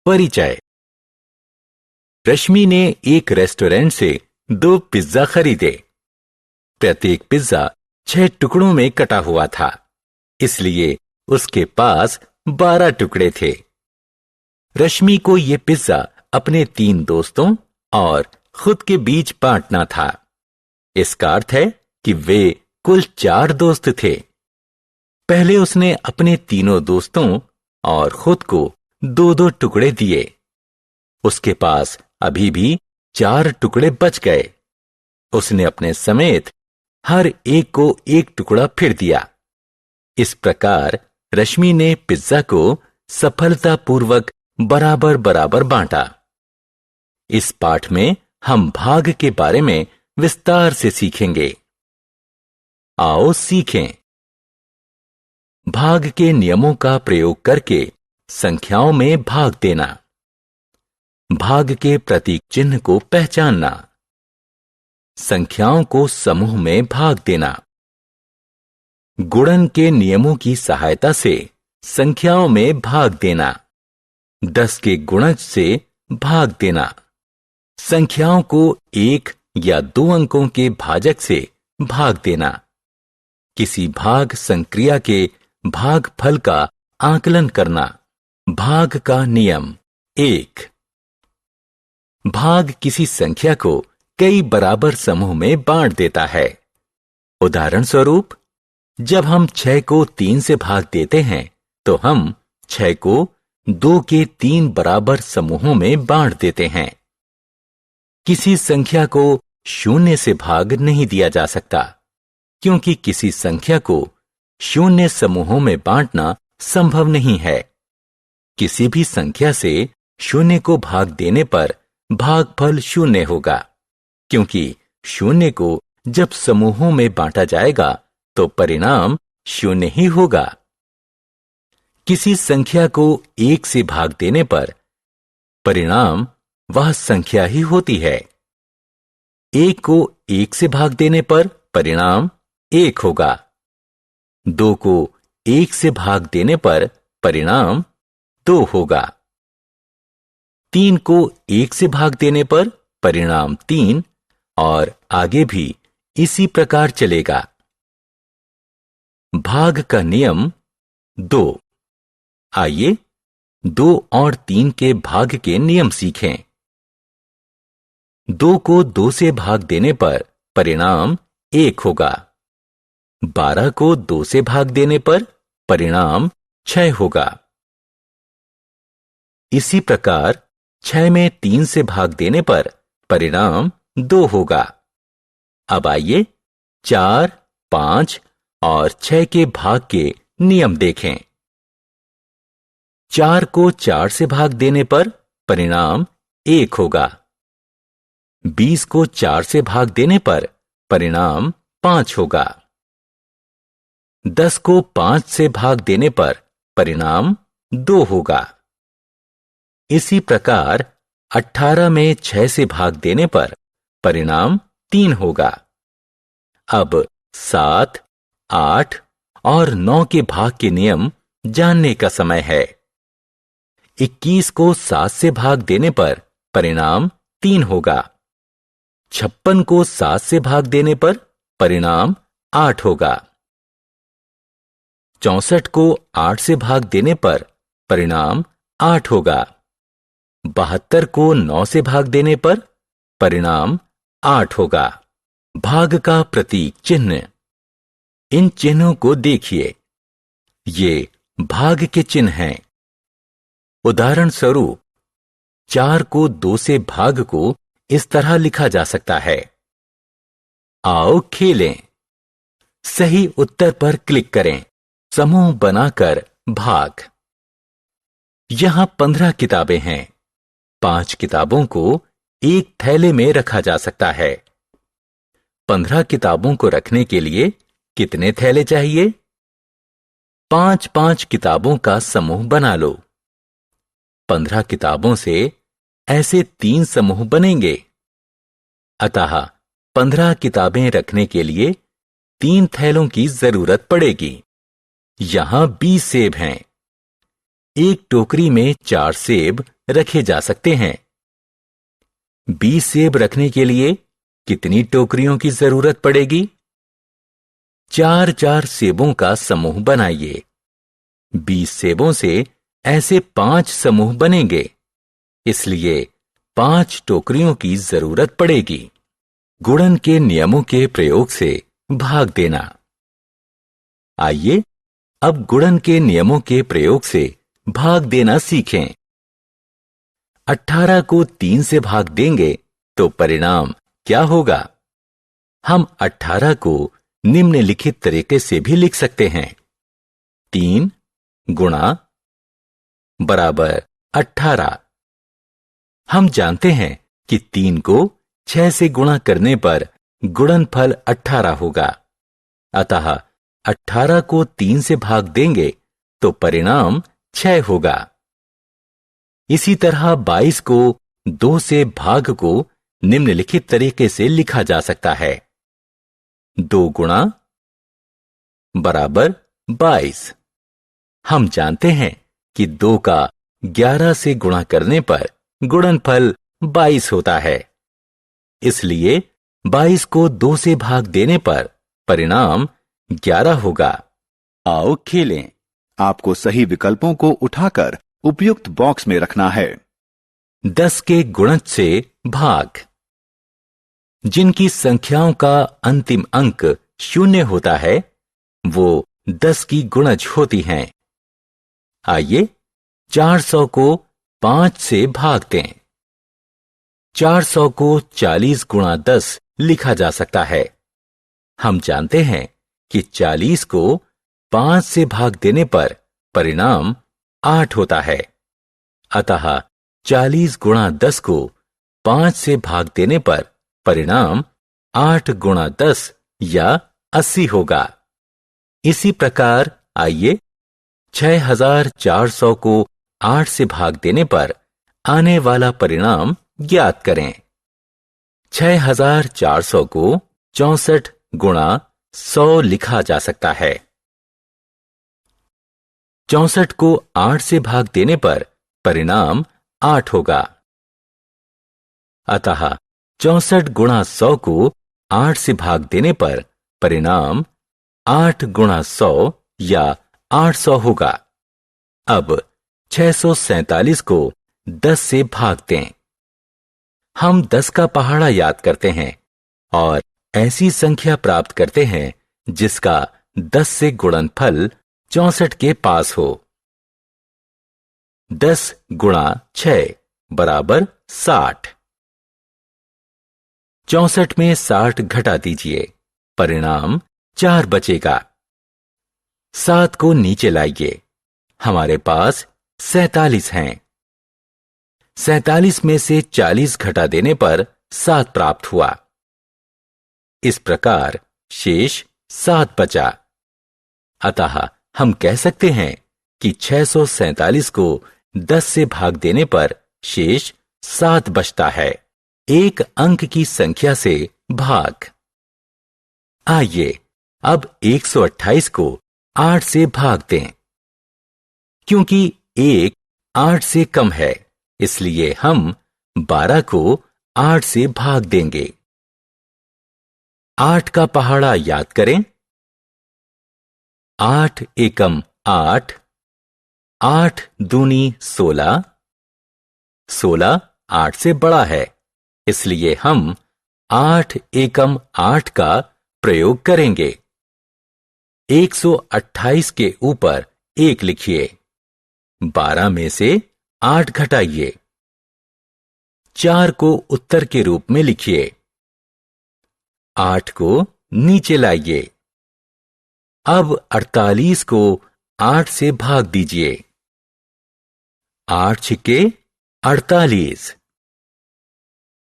परिचय। रश्मि ने एक रेस्टोरेंट से 2 पिज्जा खरीदे। प्रत्येक पिज्जा 6 टुकड़ों में कटा हुआ था, इसलिए उसके पास 12 टुकड़े थे। रश्मि को ये पिज्जा अपने 3 दोस्तों और खुद के बीच बांटना था। इसका अर्थ है कि वे कुल 4 दोस्त थे। पहले उसने अपने तीनों दोस्तों और खुद को 2-2 टुकड़े दिए। उसके पास अभी भी 4 टुकड़े बच गए। उसने अपने समेत हर एक को 1 टुकड़ा फिर दिया। इस प्रकार रश्मि ने पिज्जा को सफलतापूर्वक बराबर बराबर बांटा। इस पाठ में हम भाग के बारे में विस्तार से सीखेंगे। आओ सीखें। भाग के नियमों का प्रयोग करके संख्याओं में भाग देना। भाग के प्रतीक चिन्ह को पहचानना। संख्याओं को समूह में भाग देना। गुणन के नियमों की सहायता से संख्याओं में भाग देना। 10 के गुणज से भाग देना। संख्याओं को 1 या 2 अंकों के भाजक से भाग देना। किसी भाग संक्रिया के भागफल का आकलन करना। भाग का नियम 1। भाग किसी संख्या को कई बराबर समूह में बांट देता है। उदाहरण स्वरूप, जब हम 6 को 3 से भाग देते हैं तो हम 6 को 2 के 3 बराबर समूहों में बांट देते हैं। किसी संख्या को 0 से भाग नहीं दिया जा सकता, क्योंकि किसी संख्या को 0 समूहों में बांटना संभव नहीं है। किसी भी संख्या से 0 को भाग देने पर भागफल 0 होगा, क्योंकि 0 को जब समूहों में बांटा जाएगा तो परिणाम 0 ही होगा। किसी संख्या को 1 से भाग देने पर परिणाम वह संख्या ही होती है। 1 को 1 से भाग देने पर परिणाम 1 होगा। 2 को 1 से भाग देने पर परिणाम 2 होगा। 3 को 1 से भाग देने पर परिणाम 3 और आगे भी इसी प्रकार चलेगा। भाग का नियम 2। आइए 2 और 3 के भाग के नियम सीखें। 2 को 2 से भाग देने पर परिणाम 1 होगा। 12 को 2 से भाग देने पर परिणाम 6 होगा। इसी प्रकार 6 में 3 से भाग देने पर परिणाम 2 होगा। अब आइए 4, 5 और 6 के भाग के नियम देखें। 4 को 4 से भाग देने पर परिणाम 1 होगा। 20 को 4 से भाग देने पर परिणाम 5 होगा। 10 को 5 से भाग देने पर परिणाम 2 होगा। इसी प्रकार 18 में 6 से भाग देने पर परिणाम 3 होगा। अब 7, 8 और 9 के भाग के नियम जानने का समय है। 21 को 7 से भाग देने पर परिणाम 3 होगा। 56 को 7 से भाग देने पर परिणाम 8 होगा। 64 को 8 से भाग देने पर परिणाम 8 होगा। 72 को 9 से भाग देने पर परिणाम 8 होगा। भाग का प्रतीक चिन्ह। इन चिन्हों को देखिए, ये भाग के चिन्ह हैं। उदाहरण स्वरूप, 4 को 2 से भाग को इस तरह लिखा जा सकता है। आओ खेलें। सही उत्तर पर क्लिक करें। समूह बनाकर भाग। यहां 15 किताबें हैं। 5 किताबों को एक थैले में रखा जा सकता है। 15 किताबों को रखने के लिए कितने थैले चाहिए? 5-5 किताबों का समूह बना लो। 15 किताबों से ऐसे 3 समूह बनेंगे। अतः 15 किताबें रखने के लिए 3 थैलों की जरूरत पड़ेगी। यहां 20 सेब हैं। एक टोकरी में 4 सेब रखे जा सकते हैं। 20 सेब रखने के लिए कितनी टोकरियों की जरूरत पड़ेगी? 4-4 सेबों का समूह बनाइए। 20 सेबों से ऐसे 5 समूह बनेंगे, इसलिए 5 टोकरियों की जरूरत पड़ेगी। गुणन के नियमों के प्रयोग से भाग देना। आइए अब गुणन के नियमों के प्रयोग से भाग देना सीखें। 18 को 3 से भाग देंगे तो परिणाम क्या होगा? हम 18 को निम्नलिखित तरीके से भी लिख सकते हैं। 3 गुणा बराबर 18। हम जानते हैं कि 3 को 6 से गुणा करने पर गुणनफल 18 होगा। अतः 18 को 3 से भाग देंगे तो परिणाम 6 होगा। इसी तरह 22 को 2 से भाग को निम्नलिखित तरीके से लिखा जा सकता है। 2 गुणा बराबर 22। हम जानते हैं कि 2 का 11 से गुणा करने पर गुणनफल 22 होता है। इसलिए 22 को 2 से भाग देने पर परिणाम 11 होगा। आओ खेलें। आपको सही विकल्पों को उठाकर उपयुक्त बॉक्स में रखना है। 10 के गुणज से भाग। जिनकी संख्याओं का अंतिम अंक 0 होता है वो 10 की गुणज होती हैं। आइए 400 को 5 से भाग दें। 400 को 40 गुणा 10 लिखा जा सकता है। हम जानते हैं कि 40 को 5 से भाग देने पर परिणाम 8 होता है। अतः 40 गुणा 10 को 5 से भाग देने पर परिणाम 8 गुणा 10 या 80 होगा। इसी प्रकार आइए 6400 को 8 से भाग देने पर आने वाला परिणाम ज्ञात करें। 6400 को 64 गुणा 100 लिखा जा सकता है। 64 को 8 से भाग देने पर परिणाम 8 होगा। अतः 64 गुणा 100 को 8 से भाग देने पर परिणाम 8 गुणा 100 या 800 होगा। अब 647 को 10 से भाग दें। हम 10 का पहाड़ा याद करते हैं और ऐसी संख्या प्राप्त करते हैं जिसका 10 से गुणनफल 64 के पास हो। 10 गुणा 6 बराबर 60। 64 में 60 घटा दीजिए, परिणाम 4 बचेगा। 7 को नीचे लाइए, हमारे पास 47 हैं। 47 में से 40 घटा देने पर 7 प्राप्त हुआ। इस प्रकार शेष 7 बचा। अतः हम कह सकते हैं कि 647 को 10 से भाग देने पर शेष 7 बचता है। एक अंक की संख्या से भाग। आइए अब 128 को 8 से भाग दें। क्योंकि 1 8 से कम है, इसलिए हम 12 को 8 से भाग देंगे। 8 का पहाड़ा याद करें। 8 एकम 8, 8 दूनी 16, 16 8 से बड़ा है, इसलिए हम 8 एकम 8 का प्रयोग करेंगे। 128 के ऊपर 1 लिखिए। 12 में से 8 घटाइए। 4 को उत्तर के रूप में लिखिए। 8 को नीचे लाइए। अब 48 को 8 से भाग दीजिए। 8 छिक्के 48।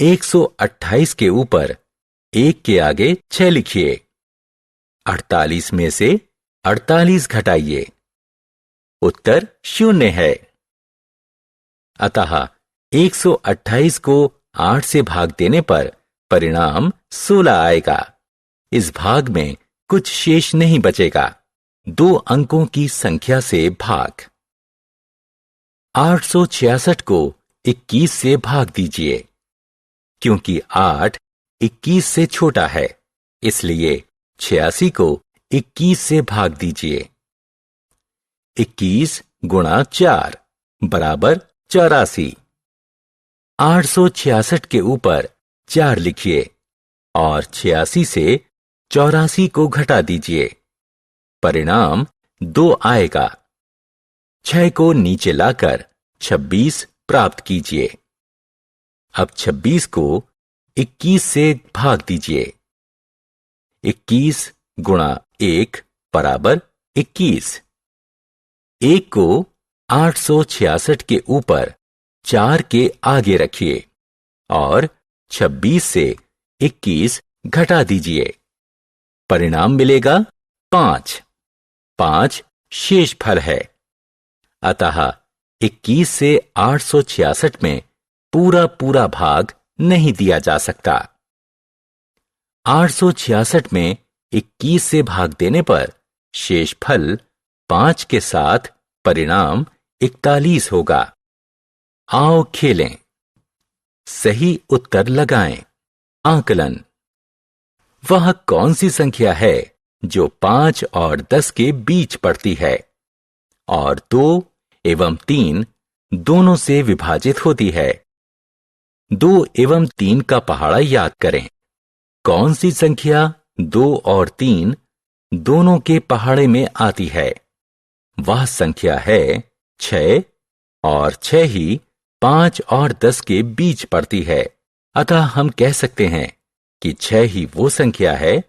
128 के ऊपर 1 के आगे 6 लिखिए। 48 में से 48 घटाइए। उत्तर 0 है। अतः 128 को 8 से भाग देने पर परिणाम 16 आएगा। इस भाग में कुछ शेष नहीं बचेगा। 2 अंकों की संख्या से भाग। 866 को 21 से भाग दीजिए। क्योंकि 8 21 से छोटा है, इसलिए 86 को 21 से भाग दीजिए। 21 गुणा 4 बराबर 84। 866 के ऊपर 4 लिखिए और 86 से 84 को घटा दीजिए। परिणाम 2 आएगा। 6 को नीचे लाकर 26 प्राप्त कीजिए। अब 26 को 21 से भाग दीजिए। 21 गुणा 1 बराबर 21। 1 को 866 के ऊपर 4 के आगे रखिए और 26 से 21 घटा दीजिए। परिणाम मिलेगा 5। 5 शेषफल है। अतः 21 से 866 में पूरा भाग नहीं दिया जा सकता। 866 में 21 से भाग देने पर शेषफल 5 के साथ परिणाम 41 होगा। आओ खेलें। सही उत्तर लगाएं। आकलन। वह कौन सी संख्या है जो 5 और 10 के बीच पड़ती है और 2 एवं 3 दोनों से विभाजित होती है? 2 एवं 3 का पहाड़ा याद करें। कौन सी संख्या 2 और 3 दोनों के पहाड़े में आती है? वह संख्या है 6 और 6 ही 5 और 10 के बीच पड़ती है। अतः हम कह सकते हैं कि 6 ही वो संख्या है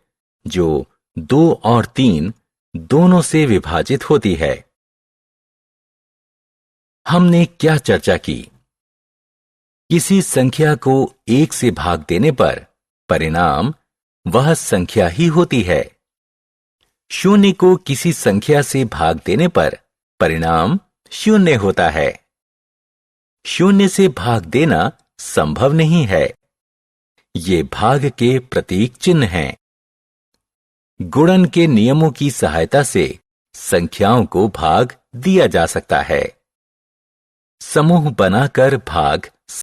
जो 2 और 3 दोनों से विभाजित होती है। हमने क्या चर्चा की? किसी संख्या को 1 से भाग देने पर परिणाम वह संख्या ही होती है। 0 को किसी संख्या से भाग देने पर परिणाम 0 होता है। 0 से भाग देना संभव नहीं है। ये भाग के प्रतीक चिन्ह हैं। गुणन के नियमों की सहायता से संख्याओं को भाग दिया जा सकता है। समूह बनाकर भाग